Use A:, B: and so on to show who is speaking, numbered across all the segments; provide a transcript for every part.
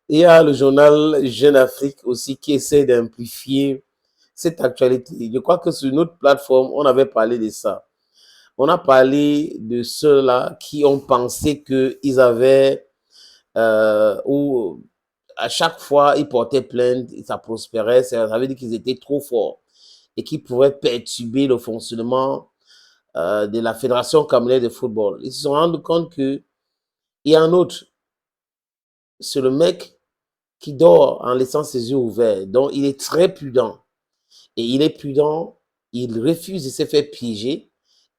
A: Il y a le journal Jeune Afrique aussi qui essaie d'amplifier cette actualité. Je crois que sur notre plateforme, on avait parlé de ça. On a parlé de ceux-là qui ont pensé qu'ils avaient, ou à chaque fois, ils portaient plainte, ça prospérait, ça veut dire qu'ils étaient trop forts et qui pouvaient perturber le fonctionnement de la Fédération camerounaise de football. Ils se sont rendus compte qu'il y a un autre, c'est le mec qui dort en laissant ses yeux ouverts. Donc, il est très prudent. Et il est prudent, il refuse de se faire piéger.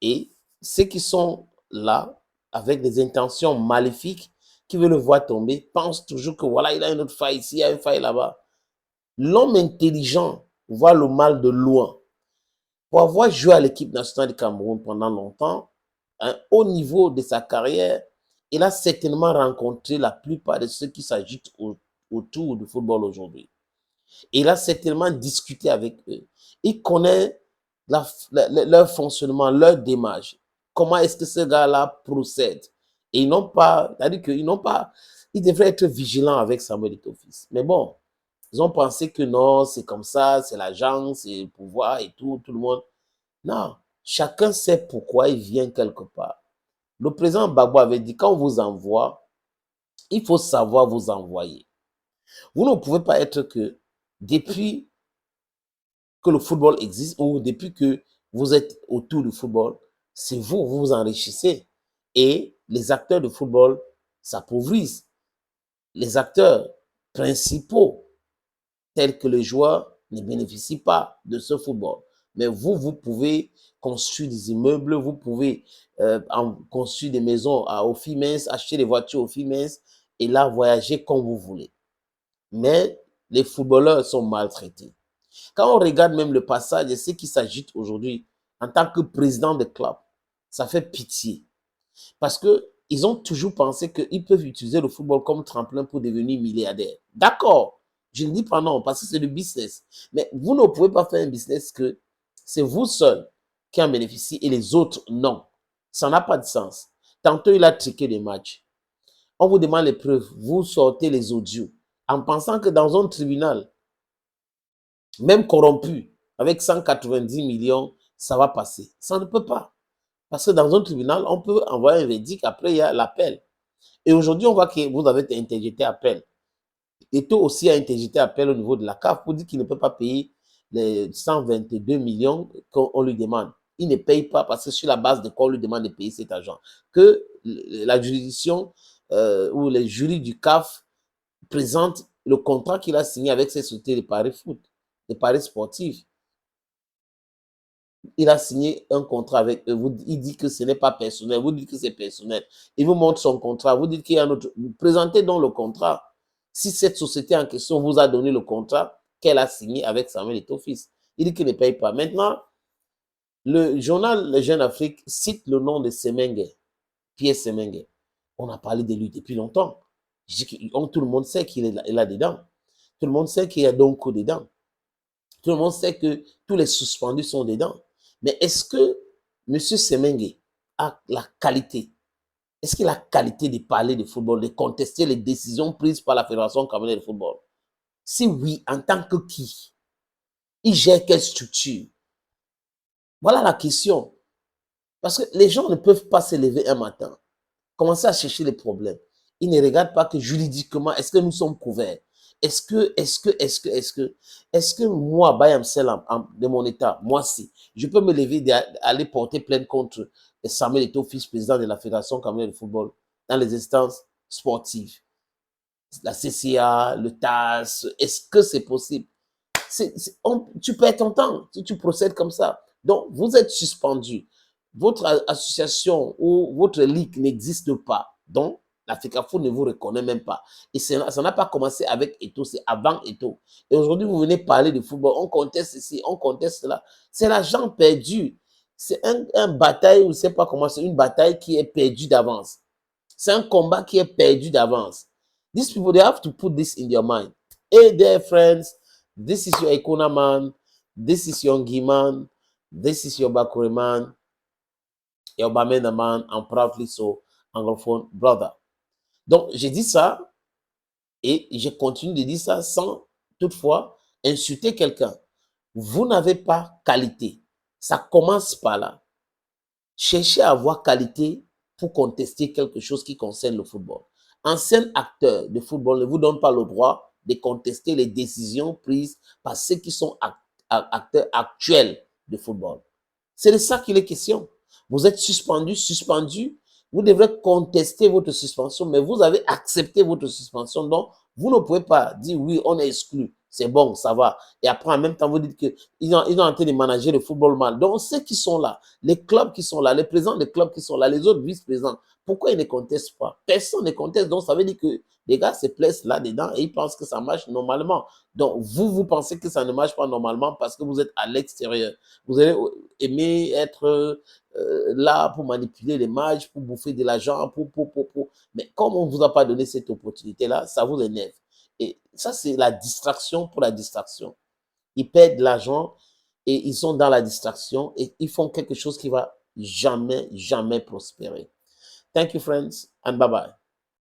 A: Et ceux qui sont là, avec des intentions maléfiques, qui veulent le voir tomber, pensent toujours que voilà, il a une autre faille ici, il y a une faille là-bas. L'homme intelligent voit le mal de loin. Pour avoir joué à l'équipe nationale du Cameroun pendant longtemps, hein, au niveau de sa carrière, il a certainement rencontré la plupart de ceux qui s'agitent autour du football aujourd'hui. Il a certainement discuté avec eux. Il connaît leur fonctionnement, leur démarche. Comment est-ce que ce gars-là procède? Et ils n'ont pas, c'est-à-dire qu'ils n'ont pas, ils devraient être vigilants avec Samuel Eto'o-Fils. Mais bon, ils ont pensé que non, c'est comme ça, c'est l'agence, c'est le pouvoir et tout le monde. Non, chacun sait pourquoi il vient quelque part. Le président Gbagbo avait dit, quand on vous envoie, il faut savoir vous envoyer. Vous ne pouvez pas être que depuis que le football existe ou depuis que vous êtes autour du football, c'est vous, vous vous enrichissez. Et les acteurs de football s'appauvrissent. Les acteurs principaux, tels que les joueurs, ne bénéficient pas de ce football. Mais vous, vous pouvez construire des immeubles, vous pouvez construire des maisons au Fimens, acheter des voitures au Fimens et là, voyager comme vous voulez. Mais les footballeurs sont maltraités. Quand on regarde même le passage de ceux qui s'agitent aujourd'hui en tant que président de club, ça fait pitié. Parce qu'ils ont toujours pensé qu'ils peuvent utiliser le football comme tremplin pour devenir milliardaire. D'accord, je ne dis pas non, parce que c'est du business. Mais vous ne pouvez pas faire un business que c'est vous seul qui en bénéficie et les autres non. Ça n'a pas de sens. Tantôt, il a triqué des matchs. On vous demande les preuves, vous sortez les audios en pensant que dans un tribunal, même corrompu, avec 190 millions, ça va passer. Ça ne peut pas. Parce que dans un tribunal, on peut envoyer un verdict, après il y a l'appel. Et aujourd'hui, on voit que vous avez interjeté appel. Eto aussi a interjeté appel au niveau de la CAF pour dire qu'il ne peut pas payer les 122 millions qu'on lui demande. Il ne paye pas parce que sur la base de quoi on lui demande de payer cet argent. Que la juridiction ou les jurys du CAF présentent le contrat qu'il a signé avec ses sociétés de paris foot, de paris sportifs. Il a signé un contrat avec eux. Il dit que ce n'est pas personnel. Vous dites que c'est personnel. Il vous montre son contrat. Vous dites qu'il y a un autre. Vous présentez donc le contrat. Si cette société en question vous a donné le contrat qu'elle a signé avec Samuel Eto'o-Fils, il dit qu'il ne paye pas. Maintenant, le journal Le Jeune Afrique cite le nom de Semengue, Pierre Semengue. On a parlé de lui depuis longtemps. Tout le monde sait qu'il est là dedans. Tout le monde sait qu'il y a Donko dedans. Tout le monde sait que tous les suspendus sont dedans. Mais est-ce que M. Semengue a la qualité? Est-ce qu'il a la qualité de parler de football, de contester les décisions prises par la Fédération camerounaise de football? Si oui, en tant que qui? Il gère quelle structure? Voilà la question. Parce que les gens ne peuvent pas se lever un matin, commencer à chercher les problèmes. Ils ne regardent pas que juridiquement, est-ce que nous sommes couverts? Est-ce que moi, Bayam Selam, de mon état, moi si, je peux me lever d'aller porter plainte contre Samuel Eto'o-Fils, président de la Fédération camerounaise de football, dans les instances sportives, la CCA, le TAS, est-ce que c'est possible? Tu perds ton temps si tu procèdes comme ça. Donc, vous êtes suspendu. Votre association ou votre ligue n'existe pas. Donc, la FECAFO ne vous reconnaît même pas. Et ça n'a pas commencé avec Eto'o, c'est avant Eto'o. Et aujourd'hui, vous venez parler de football. On conteste ici, on conteste là. C'est l'argent perdu. C'est un bataille, ou je ne sais pas comment, c'est une bataille qui est perdue d'avance. C'est un combat qui est perdu d'avance. These people, they have to put this in their mind. Hey there, friends. This is your Ikona man. This is your Ngi man. This is your Bakure man. Your Bamenda man. I'm proudly so. anglophone brother. Donc, j'ai dit ça et je continue de dire ça sans toutefois insulter quelqu'un. Vous n'avez pas qualité. Ça commence par là. Cherchez à avoir qualité pour contester quelque chose qui concerne le football. Ancien acteur de football ne vous donne pas le droit de contester les décisions prises par ceux qui sont acteurs actuels de football. C'est de ça qu'il est question. Vous êtes suspendu. Vous devrez contester votre suspension, mais vous avez accepté votre suspension. Donc, vous ne pouvez pas dire oui, on est exclu. C'est bon, ça va. Et après, en même temps, vous dites qu'ils ont en train de manager le football mal. Donc, ceux qui sont là, les clubs qui sont là, les présidents des clubs qui sont là, les autres vice-présidents, pourquoi ils ne contestent pas? Personne ne conteste. Donc, ça veut dire que les gars se plaisent là-dedans et ils pensent que ça marche normalement. Donc, vous pensez que ça ne marche pas normalement parce que vous êtes à l'extérieur. Vous allez aimer être là pour manipuler les matchs, pour bouffer de l'argent, pour. Mais comme on ne vous a pas donné cette opportunité-là, ça vous énerve. Et ça, c'est la distraction pour la distraction. Ils perdent de l'argent et ils sont dans la distraction et ils font quelque chose qui va jamais, jamais prospérer. Thank you, friends, and bye-bye.